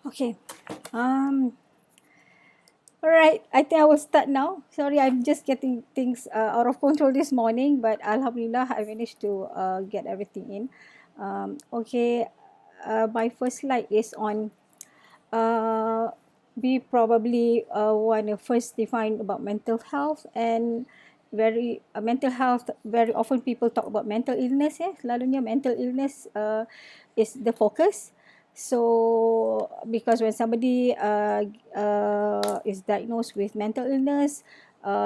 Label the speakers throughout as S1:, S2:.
S1: Okay. Um. All right. I think I will start now. Sorry, I'm just getting things out of control this morning, but Alhamdulillah, I managed to get everything in. Okay. My first slide is on. We probably want to first define about mental health and mental health. Very often people talk about mental illness. Selalunya mental illness is the focus. So because when somebody is diagnosed with mental illness,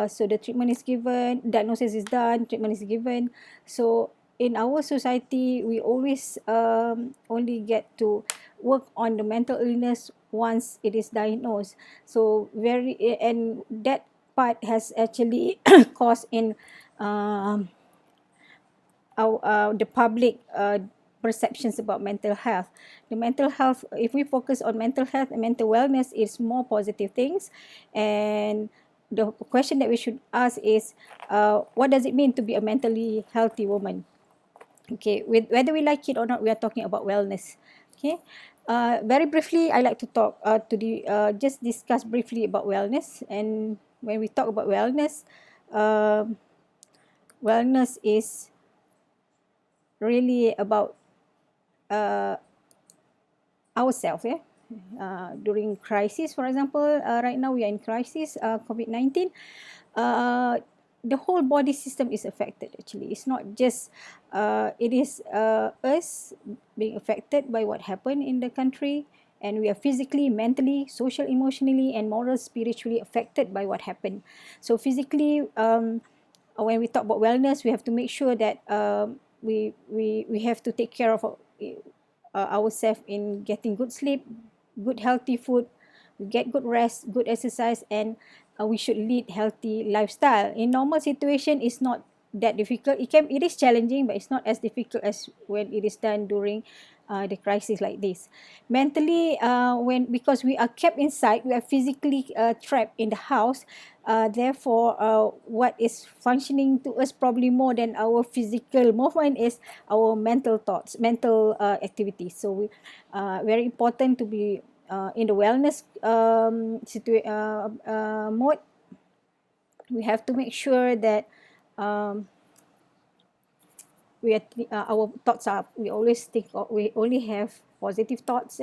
S1: so the treatment is given, diagnosis is done, treatment is given. So in our society, we always only get to work on the mental illness once it is diagnosed. So and that part has actually caused in um, the public perceptions about mental health. The mental health, if we focus on mental health and mental wellness, is more positive things. And the question that we should ask is, what does it mean to be a mentally healthy woman? Okay, whether we like it or not, we are talking about wellness. Okay, very briefly, I like to talk just discuss briefly about wellness. And when we talk about wellness, um wellness is really about uh, ourselves. During crisis, for example, right now we are in crisis, COVID-19. uh, the whole body system is affected. Actually, it's not just it is us being affected by what happened in the country, and we are physically, mentally, social, emotionally, and moral, spiritually affected by what happened. So physically, when we talk about wellness, we have to make sure that we have to take care of ourselves in getting good sleep, good healthy food, we get good rest, good exercise, and we should lead healthy lifestyle. In normal situation, it's not that difficult. It is challenging, but it's not as difficult as when it is done during the crisis like this. Mentally, when because we are kept inside, we are physically trapped in the house. Therefore, what is functioning to us probably more than our physical movement is our mental thoughts, mental activities. So, very important to be in the wellness mode. We have to make sure that um, our thoughts are, we only have positive thoughts.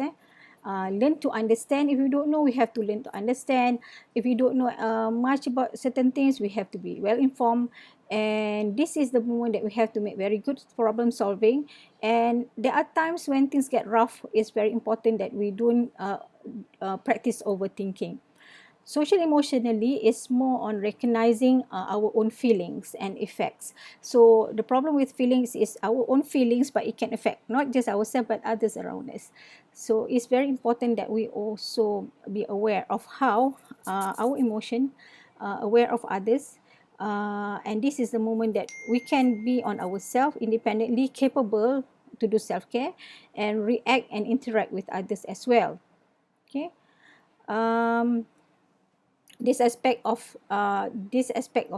S1: Learn to understand. If you don't know, we have to learn to understand. If you don't know much about certain things, we have to be well informed. And this is the moment that we have to make very good problem solving. And there are times when things get rough. It's very important that we don't practice overthinking. Social emotionally is more on recognizing our own feelings and effects. So the problem with feelings is our own feelings, but it can affect not just ourselves but others around us. So it's very important that we also be aware of how our emotion, aware of others. And this is the moment that we can be on ourselves independently capable to do self-care and react and interact with others as well. Okay. um, this aspect of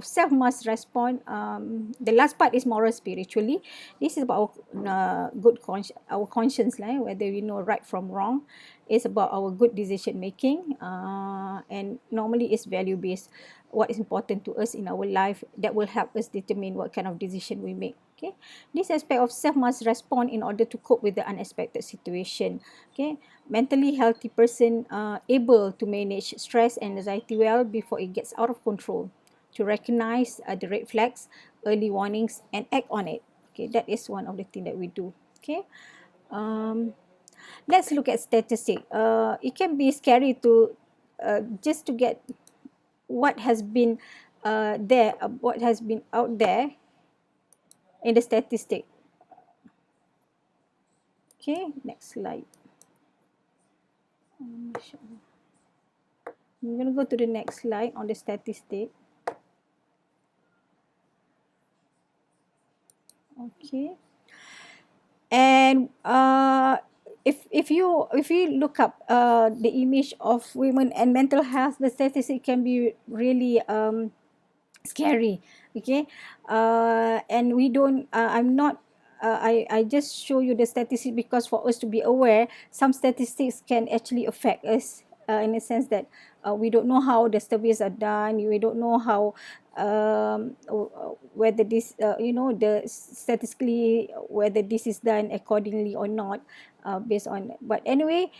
S1: self must respond. The last part is moral spiritually. This is about our conscience, like, whether we know right from wrong. It's about our good decision making, and normally it's value based. What is important to us in our life that will help us determine what kind of decision we make. Okay, this aspect of self must respond in order to cope with the unexpected situation. Okay, mentally healthy person able to manage stress and anxiety well before it gets out of control, to recognize the red flags, early warnings, and act on it. Okay, that is one of the things that we do. Okay, um, let's look at statistic. It can be scary to just to get what has been what has been out there in the statistic. Okay, next slide. I'm going to go to the next slide on the statistic. Okay. And if you look up the image of women and mental health, the statistic can be really scary. Okay. And we don't I'm not I just show you the statistics because for us to be aware, some statistics can actually affect us in a sense that we don't know how the surveys are done. We don't know how whether this the statistically whether this is done accordingly or not, based on. But anyway,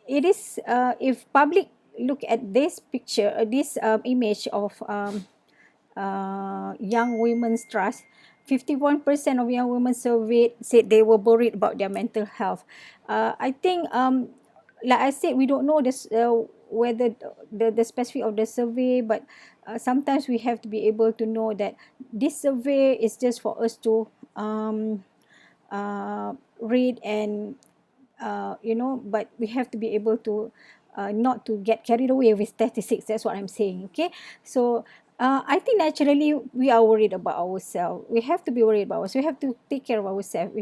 S1: it is if public look at this picture, this image of young women's trust, 51% of young women surveyed said they were worried about their mental health. I think, like I said, we don't know this whether the specific of the survey, but sometimes we have to be able to know that this survey is just for us to read and but we have to be able to not to get carried away with statistics. That's what I'm saying. Okay, so I think naturally we are worried about ourselves. We have to be worried about ourselves. We have to take care of ourselves.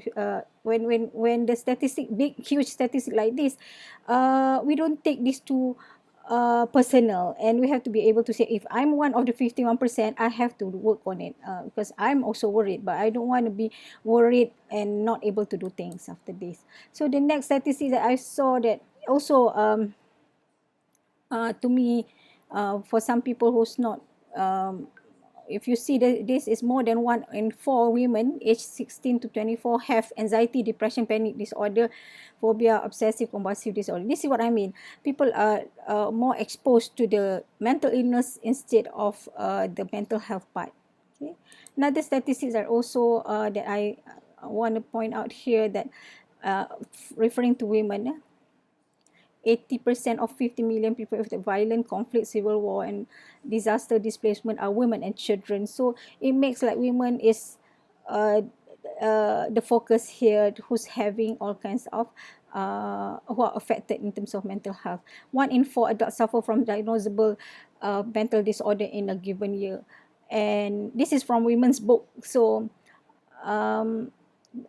S1: When the statistic, big huge statistic like this, we don't take this too personal, and we have to be able to say, if I'm one of the 51%, I have to work on it, because I'm also worried, but I don't want to be worried and not able to do things after this. So the next statistic that I saw that also to me, for some people who's not, if you see that this is more than 1 in 4 women aged 16 to 24 have anxiety, depression, panic disorder, phobia, obsessive compulsive disorder. This is what I mean. People are more exposed to the mental illness instead of the mental health part. Okay. Another statistics are also that I want to point out here, that referring to women, 80% of 50 million people with the violent conflict, civil war, and disaster displacement are women and children. So it makes like women is uh, the focus here, who's having all kinds of who are affected in terms of mental health. 1 in 4 adults suffer from diagnosable mental disorder in a given year, and this is from women's book. So um,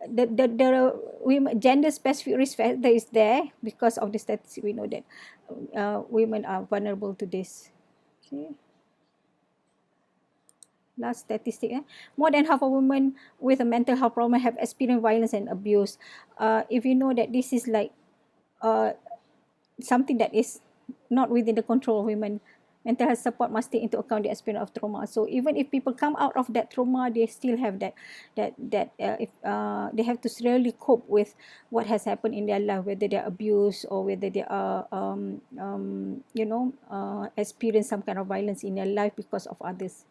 S1: the women gender specific risk factor is there because of the statistics. We know that women are vulnerable to this. Okay, last statistic. More than half of women with a mental health problem have experienced violence and abuse. If you know that this is like uh, something that is not within the control of women, mental health support must take into account the experience of trauma. So even if people come out of that trauma, they still have that if they have to really cope with what has happened in their life, whether they're abused or whether they are experience some kind of violence in their life because of others.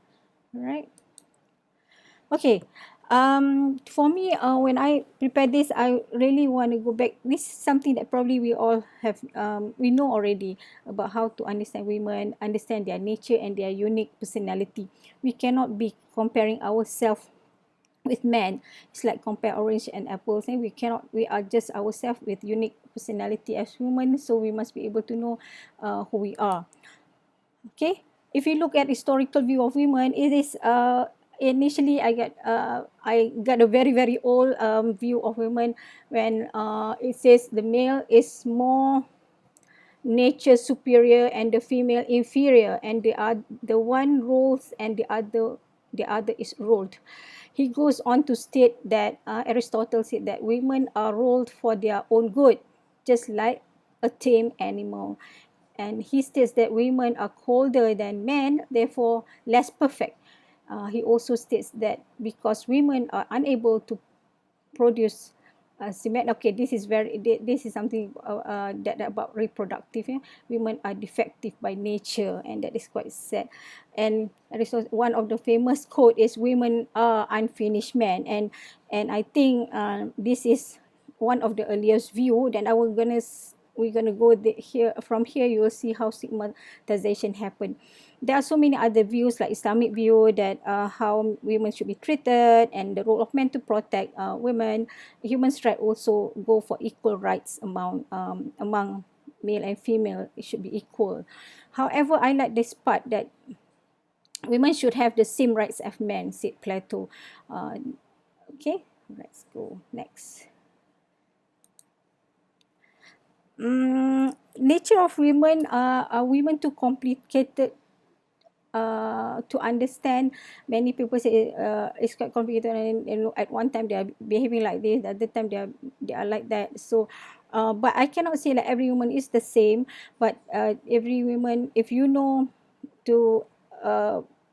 S1: All right. Okay. For me, when I prepare this, I really want to go back. This is something that probably we all have, we know already about how to understand women, understand their nature and their unique personality. We cannot be comparing ourselves with men. It's like compare orange and apples, and we are just ourselves with unique personality as women. So we must be able to know who we are. Okay, if you look at historical view of women, it is initially I got a very old view of women when it says the male is more nature superior and the female inferior, and the one rules and the other is ruled. He goes on to state that Aristotle said that women are ruled for their own good, just like a tame animal. And he states that women are colder than men, therefore less perfect. He also states that because women are unable to produce semen. Okay, this is something that about reproductive. Yeah? Women are defective by nature, and that is quite sad. And one of the famous quote is, "Women are unfinished men," and I think this is one of the earliest view. Then we're gonna go here. From here, you will see how stigmatization happened. There are so many other views like Islamic view that how women should be treated and the role of men to protect women. Human rights also go for equal rights among male and female. It should be equal. However, I like this part that women should have the same rights as men, said Plato. Okay, let's go next. Nature of women, are women too complicated to understand. Many people say it's quite complicated, and at one time they are behaving like this, the other time they are like that. So but I cannot say that every woman is the same, but every woman, if you know to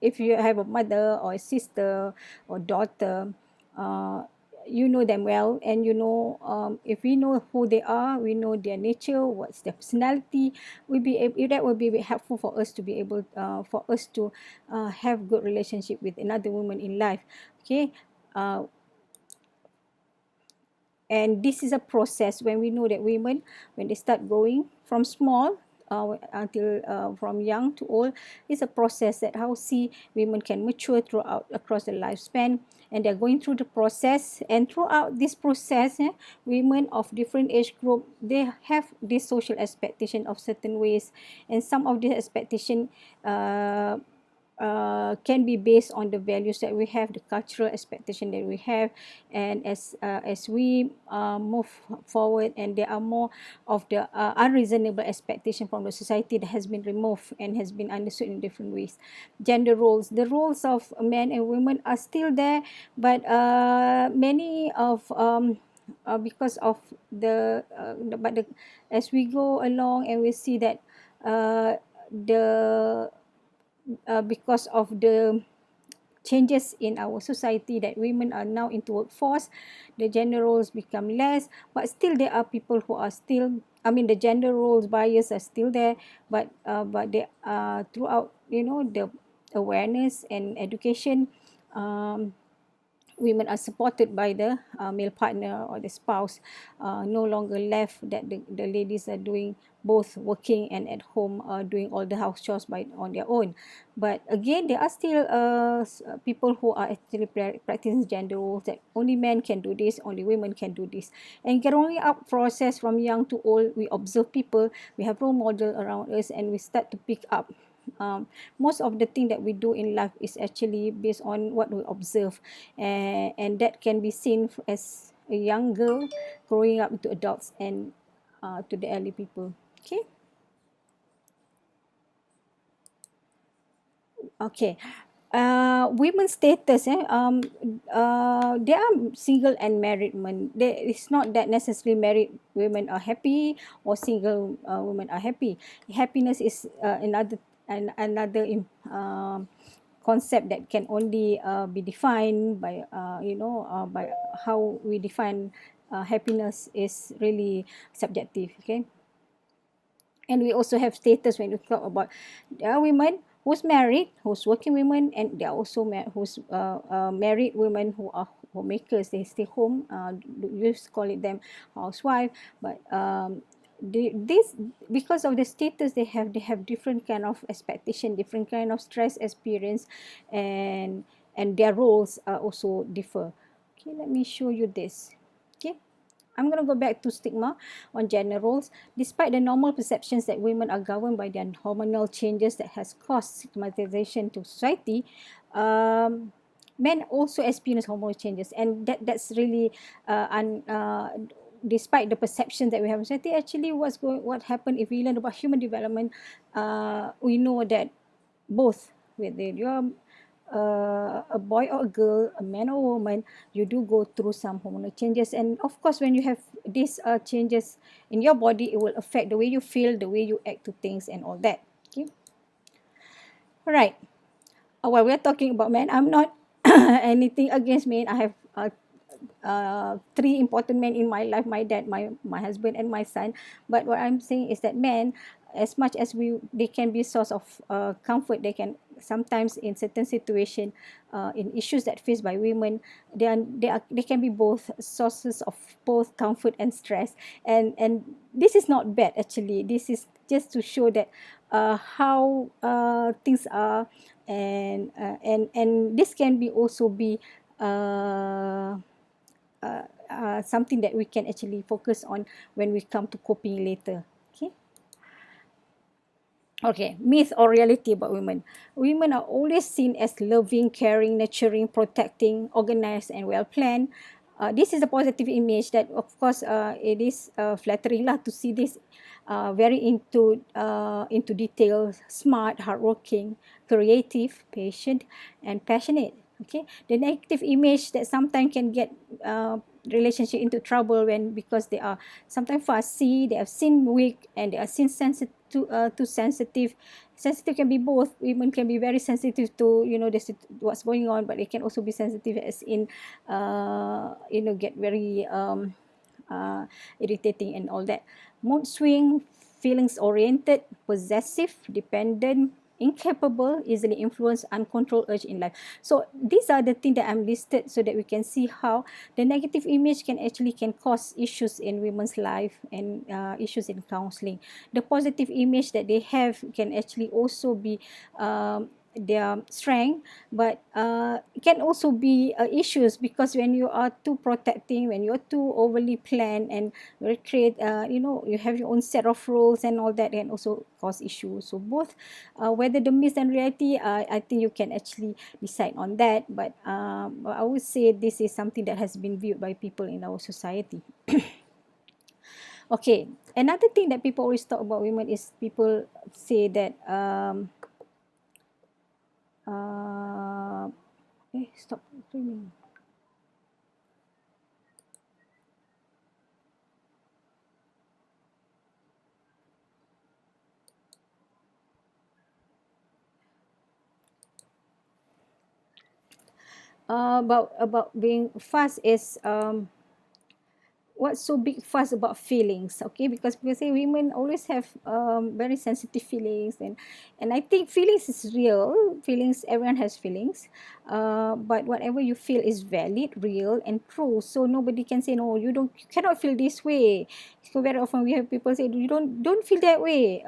S1: if you have a mother or a sister or daughter, uh, you know them well, and you know, if we know who they are, we know their nature, what's their personality, that will be helpful for us to be able for us to have good relationship with another woman in life. Okay. uh, and this is a process. When we know that women, when they start growing from small until from young to old, it's a process that how see women can mature throughout across the lifespan, and they're going through the process. And throughout this process, women of different age group, they have this social expectation of certain ways, and some of the expectation uh, can be based on the values that we have, the cultural expectation that we have. And as we move forward, and there are more of the unreasonable expectation from the society that has been removed and has been understood in different ways. Gender roles, the roles of men and women are still there, but many of because of as we go along, and we see that the because of the changes in our society, that women are now into workforce, the gender roles become less, but still there are people who are still, I mean, the gender roles bias are still there, but they are throughout, the awareness and education, um, women are supported by the male partner or the spouse, no longer left that the ladies are doing both working and at home doing all the house chores on their own. But again, there are still people who are actually practicing gender roles, that only men can do this, only women can do this. And growing up process, from young to old, we observe people, we have role model around us, and we start to pick up. Most of the thing that we do in life is actually based on what we observe, and that can be seen as a young girl growing up into adults, and to the elderly people. Okay. Okay. Women's status, there are single and married women. It's not that necessarily married women are happy or single women are happy. Happiness is another concept that can only be defined by by how we define happiness is really subjective. Okay. And we also have status when we talk about, there are women who's married, who's working women, and there are also who's married women who are homemakers. They stay home. You used to call it them housewife, but this, because of the status they have different kind of expectation, different kind of stress experience, and their roles are also differ. Okay, let me show you this. Okay. I'm going to go back to stigma on gender roles. Despite the normal perceptions that women are governed by their hormonal changes that has caused stigmatization to society, men also experience hormonal changes, and that's really despite the perception that we have in society. Actually, what happened, if we learn about human development, we know that both, whether you're a boy or a girl, a man or a woman, you do go through some hormonal changes. And of course, when you have these changes in your body, it will affect the way you feel, the way you act to things, and all that. Okay. All right. While we're talking about men, I'm not anything against men. I have three important men in my life: my dad, my husband, and my son. But what I'm saying is that men, as much as they can be a source of comfort, they can sometimes, in certain situation, in issues that faced by women, they can be both sources of both comfort and stress. And this is not bad, actually. This is just to show that how things are. And this can be also be something that we can actually focus on when we come to coping later. Okay. Okay, myth or reality about women. Women are always seen as loving, caring, nurturing, protecting, organized, and well planned. This is a positive image that, of course, it is flattering lah to see this very into detail, smart, hardworking, creative, patient, and passionate. Okay, the negative image that sometimes can get relationship into trouble when, because they are sometimes fussy, they have seen weak, and they are seen sensitive too sensitive. Sensitive can be both. Women can be very sensitive to, this, what's going on, but they can also be sensitive as in get very irritating and all that. Mood swing, feelings oriented, possessive, dependent, incapable, easily influenced, uncontrolled urge in life. So these are the things that I'm listed, so that we can see how the negative image can cause issues in women's life, and issues in counseling. The positive image that they have can actually also be their strength, but it can also be issues, because when you are too protecting, when you're too overly planned and very create, you have your own set of rules and all that, can also cause issues. So both, whether the myth and reality, I think you can actually decide on that, but I would say this is something that has been viewed by people in our society. Okay, another thing that people always talk about women is, people say that stop streaming. About being fast is, what's so big fuss about feelings? Okay, because people say women always have very sensitive feelings, and I think feelings is real. Feelings, everyone has feelings, but whatever you feel is valid, real, and true. So nobody can say, no, you cannot feel this way. So very often we have people say, you don't feel that way,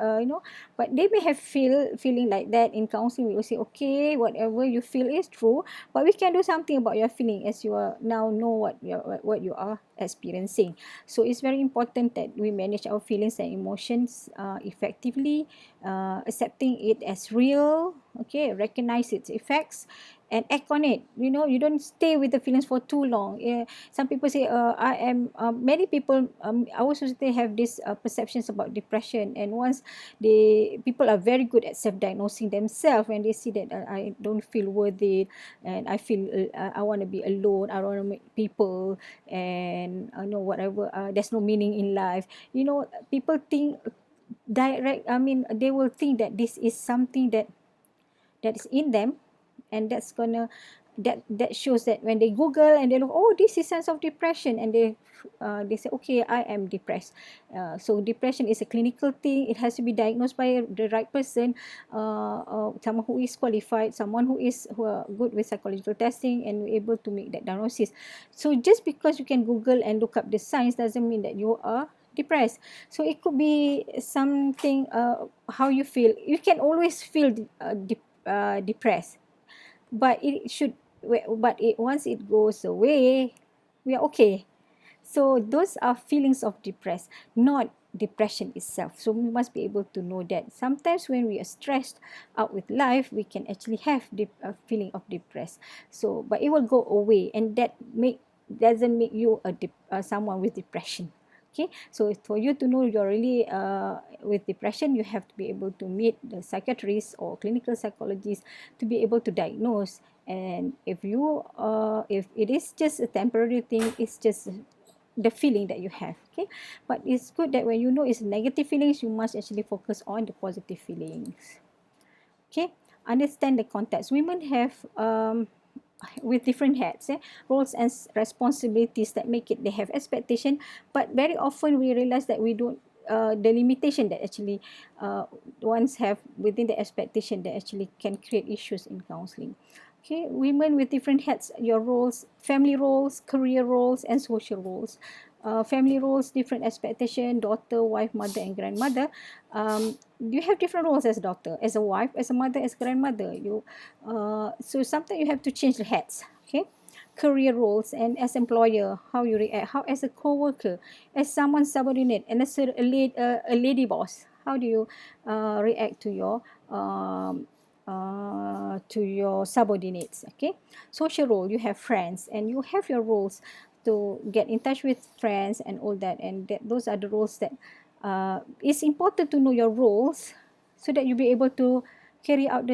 S1: but they may have feeling like that. In counseling, we will say, okay, whatever you feel is true, but we can do something about your feeling, as you are now know what you are experiencing. So it's very important that we manage our feelings and emotions effectively, accepting it as real, okay, recognize its effects, and act on it. You don't stay with the feelings for too long. Some people say, many people, our society have this perceptions about depression, and once people are very good at self-diagnosing themselves, when they see that I don't feel worthy, and I feel I want to be alone, I don't want to meet people, and whatever, there's no meaning in life. People think they will think that this is something that is in them, and that shows that when they Google and they look, oh, this is sense of depression, and they say, okay, I am depressed. So depression is a clinical thing. It has to be diagnosed by the right person, someone who is qualified, someone who are good with psychological testing and able to make that diagnosis. So just because you can Google and look up the signs doesn't mean that you are depressed. So it could be something, how you feel. You can always feel depressed, but once it goes away, we are okay. So those are feelings of depressed, not depression itself. So we must be able to know that sometimes when we are stressed out with life, we can actually have a feeling of depressed. So but it will go away, and that doesn't make you someone with depression. Okay, so for you to know you're really with depression, you have to be able to meet the psychiatrist or clinical psychologist to be able to diagnose. And if it is just a temporary thing, it's just the feeling that you have. Okay, but it's good that when you know it's negative feelings, you must actually focus on the positive feelings. Okay, understand the context. Women have with different hats, roles and responsibilities that make it, they have expectation, but very often we realize that we don't, the limitation that actually ones have within the expectation that actually can create issues in counseling. Okay, women with different hats, your roles, family roles, career roles, and social roles. Family roles, different expectation, daughter, wife, mother, and grandmother. You have different roles as a daughter, as a wife, as a mother, as grandmother. So sometimes you have to change the hats. Okay, career roles, and as employer, how you react, how as a co-worker, as someone subordinate, and as a lady boss, how do you react to your subordinates. Okay, social role, you have friends, and you have your roles to get in touch with friends and all that, and those are the roles that it's important to know your roles so that you'll be able to carry out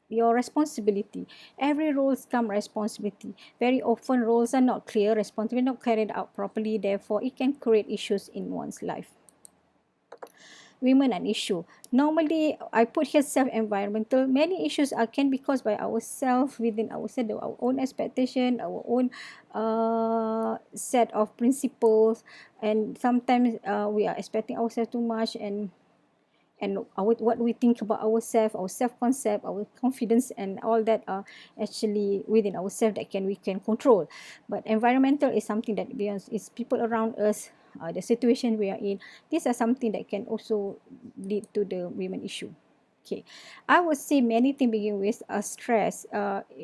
S1: your responsibility. Every roles come responsibility. Very often roles are not clear, responsibility not carried out properly, therefore it can create issues in one's life. Women an issue. Normally, I put here self-environmental. Many issues can be caused by ourselves, within ourselves, our own expectation, our own set of principles, and sometimes we are expecting ourselves too much, and what we think about ourselves, our self-concept, our confidence, and all that are actually within ourselves that we can control. But environmental is something that beyond is people around us, the situation we are in. These are something that can also lead to the women issue. Okay, I would say many things begin with stress.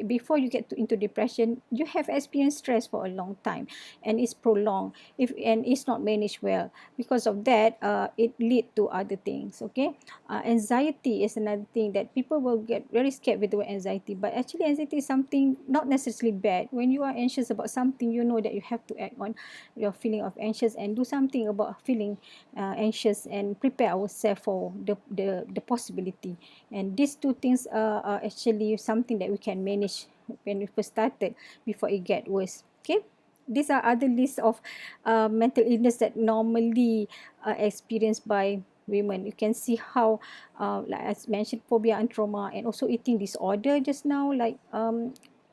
S1: Before you get into depression, you have experienced stress for a long time, and it's prolonged. And it's not managed well, because of that, it lead to other things. Okay, anxiety is another thing that people will get very scared with the word anxiety. But actually, anxiety is something not necessarily bad. When you are anxious about something, you know that you have to act on your feeling of anxious and do something about feeling anxious, and prepare ourselves for the possibility. And these two things are actually something that we can manage when we first started, before it get worse. Okay, these are other lists of mental illness that normally experienced by women. You can see how like I mentioned, phobia and trauma, and also eating disorder just now, like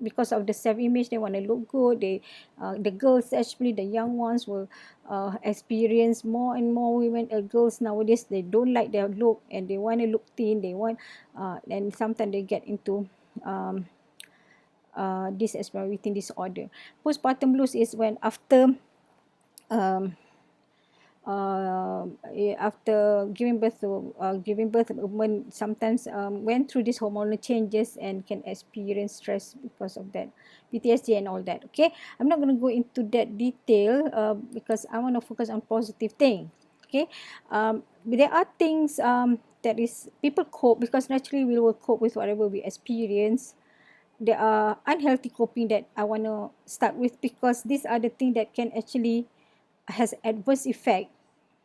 S1: because of the self-image, they want to look good. The girls, especially the young ones, will experience more and more women, girls nowadays, they don't like their look and they want to look thin. They want, and sometimes they get into this as well, eating disorder. Postpartum blues is when um, after giving birth, a woman sometimes went through these hormonal changes and can experience stress because of that, PTSD and all that. Okay, I'm not going to go into that detail because I want to focus on positive thing. Okay, there are things that is people cope, because naturally we will cope with whatever we experience. There are unhealthy coping that I want to start with, because these are the things that can actually has adverse effect.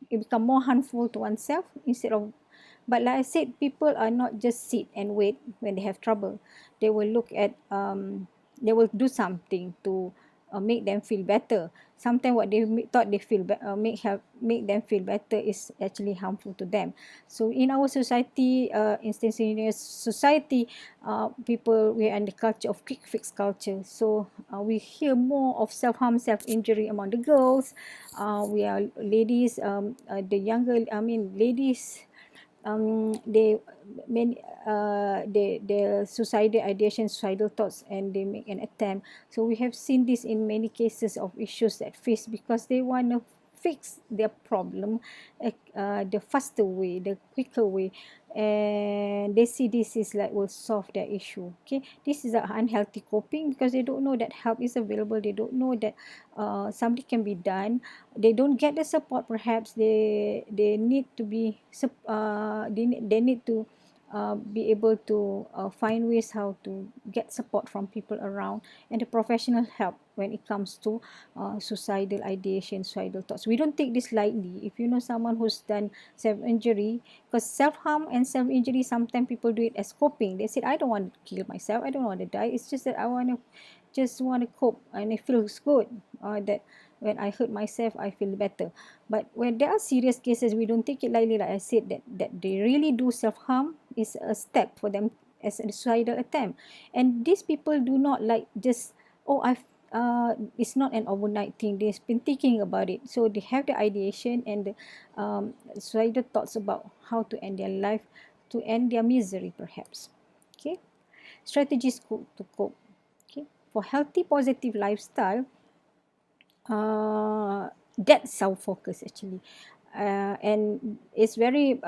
S1: It become more harmful to oneself instead of. But like I said, people are not just sit and wait when they have trouble. They will look at they will do something to make them feel better. Sometimes what they thought they feel make them feel better is actually harmful to them. So in our society, instantaneous society, people, we are in the culture of quick fix culture. So we hear more of self-harm, self-injury among the girls. We are ladies, the younger, I mean ladies, they many the suicidal ideation, suicidal thoughts, and they make an attempt. So we have seen this in many cases of issues that face, because they want to fix their problem the faster way, the quicker way, and they see this is like will solve their issue. Okay, this is an unhealthy coping, because they don't know that help is available. They don't know that something can be done. They don't get the support. Perhaps they need to be they need to be able to find ways how to get support from people around, and the professional help when it comes to suicidal ideation, suicidal thoughts. We don't take this lightly. If you know someone who's done self-injury, because self-harm and self-injury, sometimes people do it as coping. They said, I don't want to kill myself, I don't want to die, it's just that I want to just want to cope, and it feels good that when I hurt myself, I feel better. But when there are serious cases, we don't take it lightly. Like I said, that they really do self-harm is a step for them as a suicidal attempt. And these people do not like just, oh, it's not an overnight thing. They've been thinking about it. So they have the ideation and the suicidal thoughts about how to end their life, to end their misery perhaps. Okay. Strategies to cope. Okay. For healthy, positive lifestyle, that self-focus actually, and it's very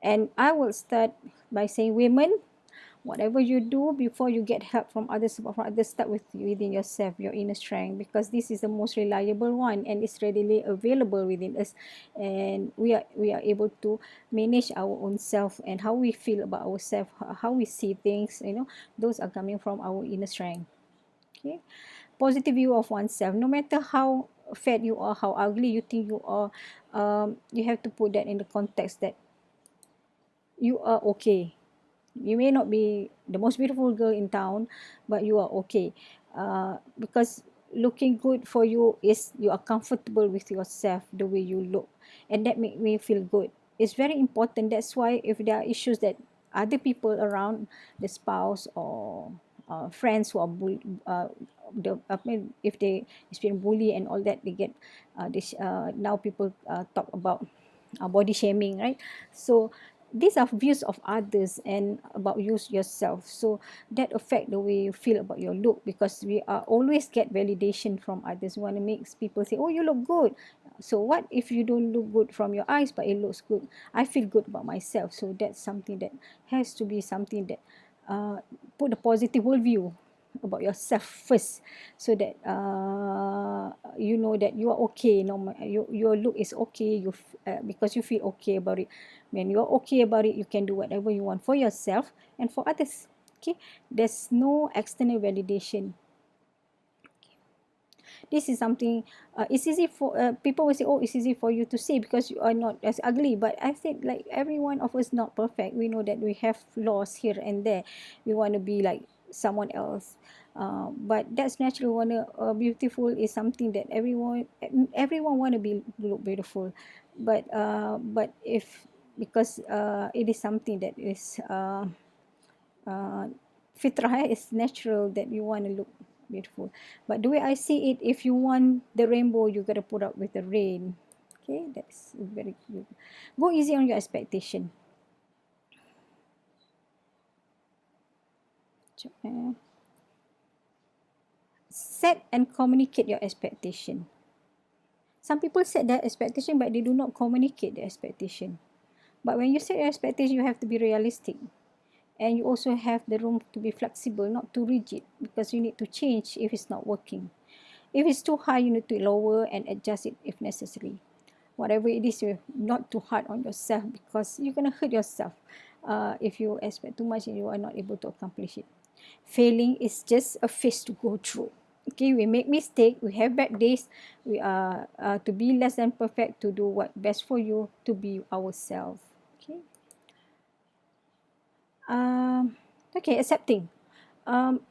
S1: and I will start by saying, women, whatever you do, before you get help from others, support from others, start with within yourself, your inner strength, because this is the most reliable one, and it's readily available within us, and we are able to manage our own self, and how we feel about ourselves, how we see things, those are coming from our inner strength. Okay, positive view of oneself. No matter how fat you are, how ugly you think you are, you have to put that in the context that you are okay. You may not be the most beautiful girl in town, but you are okay. Because looking good for you is you are comfortable with yourself, the way you look, and that make me feel good. It's very important. That's why if there are issues that other people around, the spouse or friends who are I mean, if they experience bully and all that, they get this. Now people talk about body shaming, right? So these are views of others and about you yourself, so that affect the way you feel about your look, because we are always get validation from others. We want to make people say, oh, you look good. So what if you don't look good from your eyes but it looks good? I feel good about myself. So that's something that has to be something that put a positive worldview about yourself first, so that you know that you are okay. No, your look is okay. Because you feel okay about it. When you're okay about it, you can do whatever you want for yourself and for others. Okay, there's no external validation. This is something, it's easy for people will say, oh, it's easy for you to say because you are not as ugly. But I think like every one of us not perfect. We know that we have flaws here and there. We want to be like someone else, but that's natural. Wanna beautiful is something that everyone want to be look beautiful. But if because it is something that is uh, fitrah, is natural that you want to look beautiful. But the way I see it, if you want the rainbow, you got to put up with the rain. Okay, that's very good. Go easy on your expectation. Set and communicate your expectation. Some people set their expectation, but they do not communicate the expectation. But when you set your expectation, you have to be realistic. And you also have the room to be flexible, not too rigid, because you need to change if it's not working. If it's too high, you need to lower and adjust it if necessary. Whatever it is, you're not too hard on yourself, because you're going to hurt yourself if you expect too much and you are not able to accomplish it. Failing is just a phase to go through. Okay, we make mistake, we have bad days. We are to be less than perfect, to do what best for you, to be ourselves. Okay. Um, okay, accepting. Um,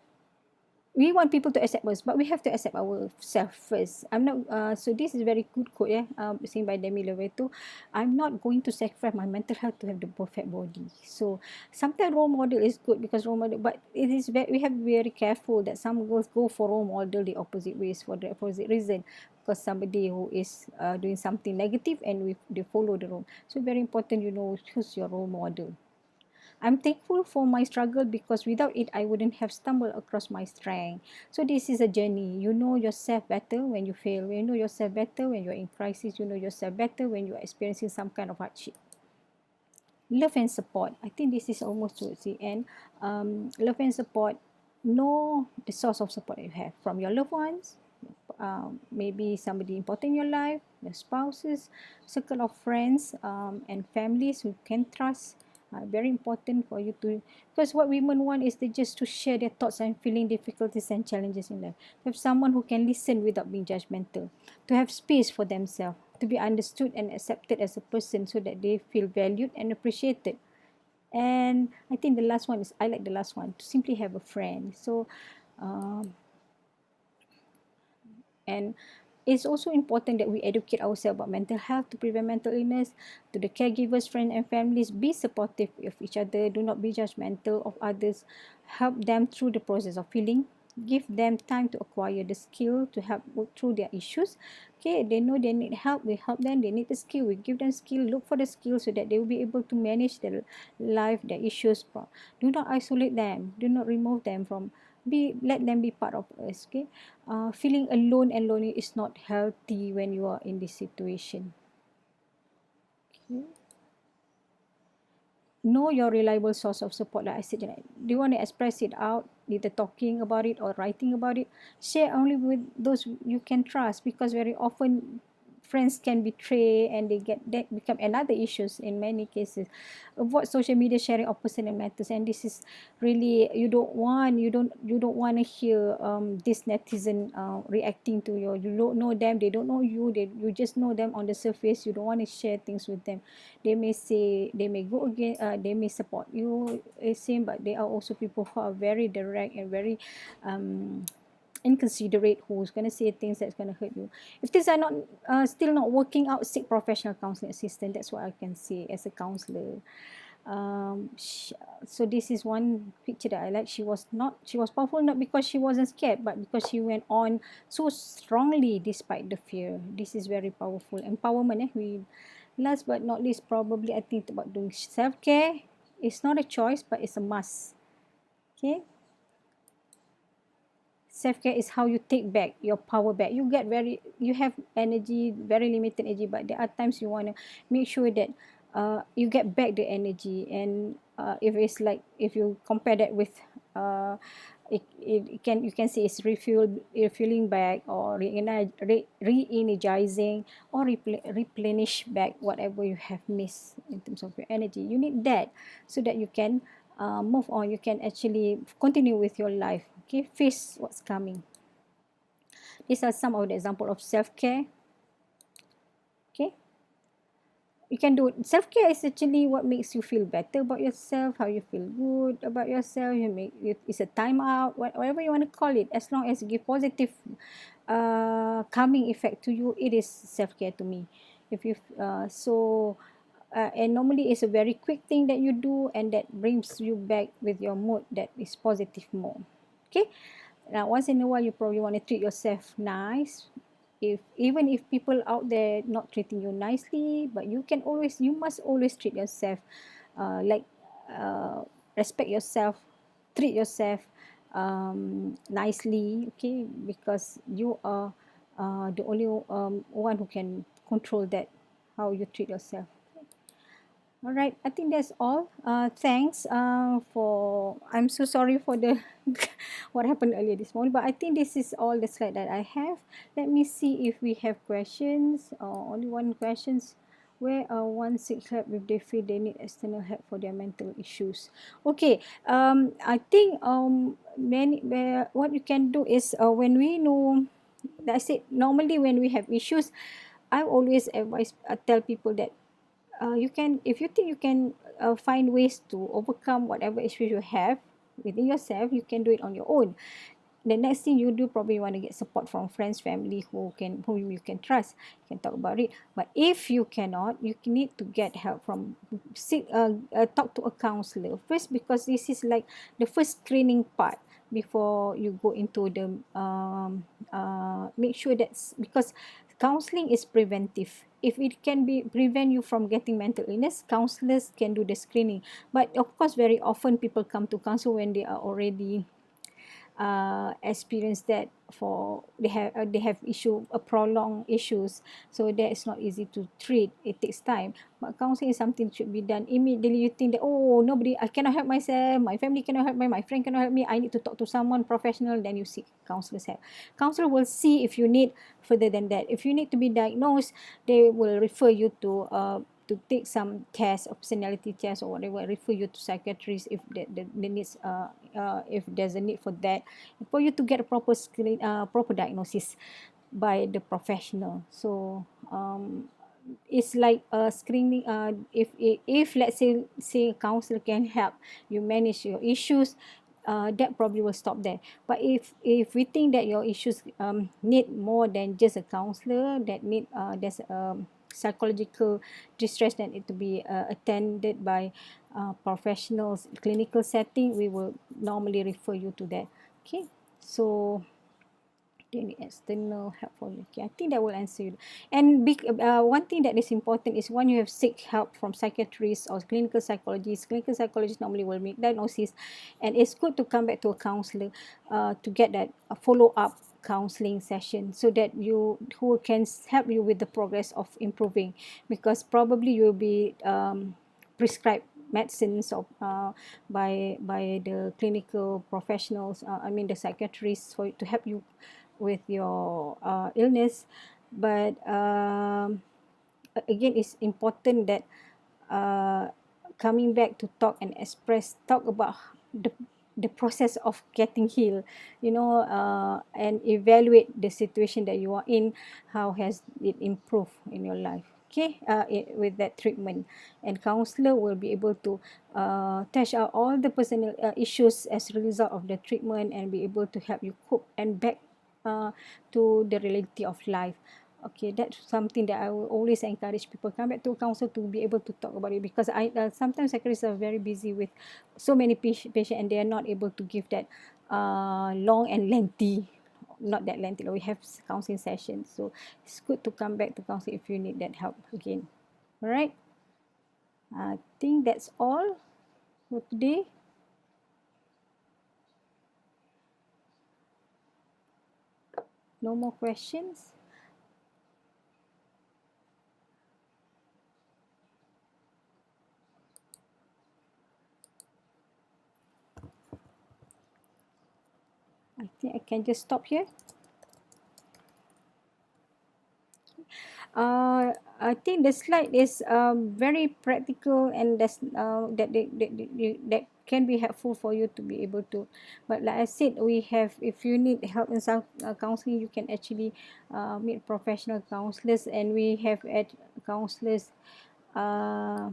S1: we want people to accept us, but we have to accept ourselves first. I'm not. So this is very good quote, yeah. Seen by Demi Lovato. I'm not going to sacrifice my mental health to have the perfect body. So sometimes role model is good, because role model, but it is very, we have to be very careful that some girls go for role model the opposite ways for the opposite reason. Because somebody who is doing something negative and they follow the role. So very important, you know, who's your role model. I'm thankful for my struggle, because without it, I wouldn't have stumbled across my strength. So this is a journey. You know yourself better when you fail. You know yourself better when you're in crisis. You know yourself better when you're experiencing some kind of hardship. Love and support. I think this is almost towards the end. Love and support. Know the source of support you have from your loved ones, maybe somebody important in your life, your spouses, circle of friends, and families who can trust. Very important for you to, because what women want is they just to share their thoughts and feeling, difficulties and challenges in life. To have someone who can listen without being judgmental, to have space for themselves, to be understood and accepted as a person, so that they feel valued and appreciated. And I think the last one is, I like the last one, to simply have a friend. So um, and it's also important that we educate ourselves about mental health to prevent mental illness. To the caregivers, friends and families, be supportive of each other. Do not be judgmental of others. Help them through the process of healing. Give them time to acquire the skill to help work through their issues. Okay, they know they need help, we help them. They need the skill, we give them skill. Look for the skill so that they will be able to manage their life, their issues. Do not isolate them. Do not remove them from, let them be part of us. Okay, feeling alone and lonely is not healthy when you are in this situation. Okay. Know your reliable source of support. Like I said, do you want to express it out, either talking about it or writing about it? Share only with those you can trust, because very often friends can betray, and that become another issues in many cases. Avoid social media sharing of personal matters, and this is really, you don't want to hear this netizen reacting to you don't know them, they don't know you, you just know them on the surface. You don't want to share things with them. They may say, they may go again, they may support you, same, but they are also people who are very direct and very um inconsiderate, who's going to say things that's going to hurt you. If things are not still not working out, seek professional counseling assistance. That's what I can say as a counselor. um sh- so this is one picture that I like. She was powerful not because she wasn't scared, but because she went on so strongly despite the fear. This is very powerful empowerment. We, last but not least, probably I think about doing self-care. It's not a choice, but it's a must. Okay, self-care is how you take back your power back. You have energy, very limited energy, but there are times you want to make sure that you get back the energy. And if it's like, if you compare that with it can, you can say it's refueling back, or re-energizing, or replenish back whatever you have missed in terms of your energy. You need that so that you can move on, you can actually continue with your life. Okay, face what's coming. These are some of the example of self-care. Okay, you can do self-care is actually what makes you feel better about yourself, how you feel good about yourself. It's a time out, whatever you want to call it, as long as you give positive calming effect to you, it is self-care to me. If you and normally it's a very quick thing that you do, and that brings you back with your mood that is positive more. Okay, now once in a while you probably want to treat yourself nice. If even if people out there not treating you nicely, but you must always treat yourself like uh, respect yourself, treat yourself nicely. Okay, because you are the only one who can control that, how you treat yourself. All right, I think that's all. Thanks for. I'm so sorry for the what happened earlier this morning, but I think this is all the slide that I have. Let me see if we have questions. Only one questions. Where one seek help if they feel they need external help for their mental issues? Okay. I think what you can do is when we know. That's it. Normally, when we have issues, I always advise tell people that you can, if you think you can find ways to overcome whatever issues you have within yourself, you can do it on your own. The next thing you do, probably you want to get support from friends, family, whom you can trust. You can talk about it. But if you cannot, you need to get help from talk to a counselor first, because this is like the first screening part before you go into the make sure that's, because counseling is preventive. If it can be prevent you from getting mental illness, counselors can do the screening. But of course, very often people come to counsel when they are already experience that, for they have issue prolonged issues, so that is not easy to treat. It takes time. But counseling is something that should be done immediately. You think that, oh, nobody, I cannot help myself, my family cannot help me, my friend cannot help me, I need to talk to someone professional, then you seek counselor's help. Counselor will see if you need further than that. If you need to be diagnosed, they will refer you to take some tests or personality tests or whatever, refer you to psychiatrist if the needs if there's a need for that, for you to get a proper screen, proper diagnosis by the professional. So it's like a screening. If let's say a counselor can help you manage your issues, that probably will stop there. But if we think that your issues need more than just a counselor, that need there's psychological distress that need to be attended by professionals, clinical setting, we will normally refer you to that. Okay, so they need external help for you. Okay, I think that will answer you. And one thing that is important is when you have seek help from psychiatrists or clinical psychologists normally will make diagnosis, and it's good to come back to a counselor to get that follow-up counseling session, so that you who can help you with the progress of improving, because probably you'll be prescribed medicines of by the clinical professionals, I mean the psychiatrists, for to help you with your illness. But again, it's important that uh, coming back to talk about the process of getting healed, and evaluate the situation that you are in. How has it improved in your life? Okay, with that treatment, and counselor will be able to touch out all the personal issues as a result of the treatment, and be able to help you cope and back uh, to the reality of life. Okay, that's something that I will always encourage people come back to counsel to be able to talk about it, because I sometimes psychologists are very busy with so many patients, and they are not able to give that long and lengthy, not that lengthy. We have counseling sessions, so it's good to come back to counsel if you need that help again. All right, I think that's all for today. No more questions. I think I can just stop here. I think the slide is very practical, and that can be helpful for you to be able to. But like I said, we have, if you need help in some counseling, you can actually meet professional counselors, and we have counselors uh,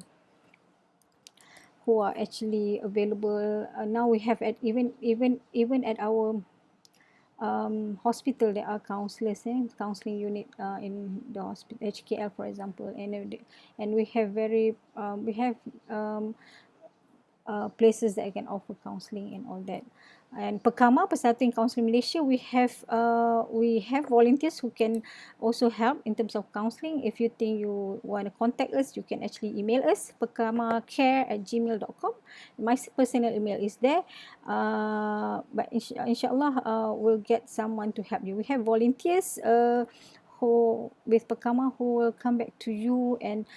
S1: who are actually available. Now we have at even at our hospital, there are counselors, counseling unit in the hospital HKL, for example, and we have we have um, places that can offer counselling and all that. And Perkama, Persatuan Counselling Malaysia, we have volunteers who can also help in terms of counselling. If you think you want to contact us, you can actually email us, perkamacare@gmail.com. My personal email is there. But inshallah, we'll get someone to help you. We have volunteers who with Perkama who will come back to you, and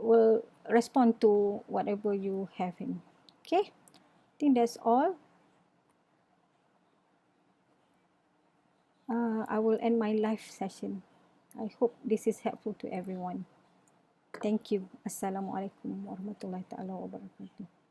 S1: will respond to whatever you have in. Okay, I think that's all. I will end my live session. I hope this is helpful to everyone. Thank you. Assalamualaikum warahmatullahi taala wabarakatuh.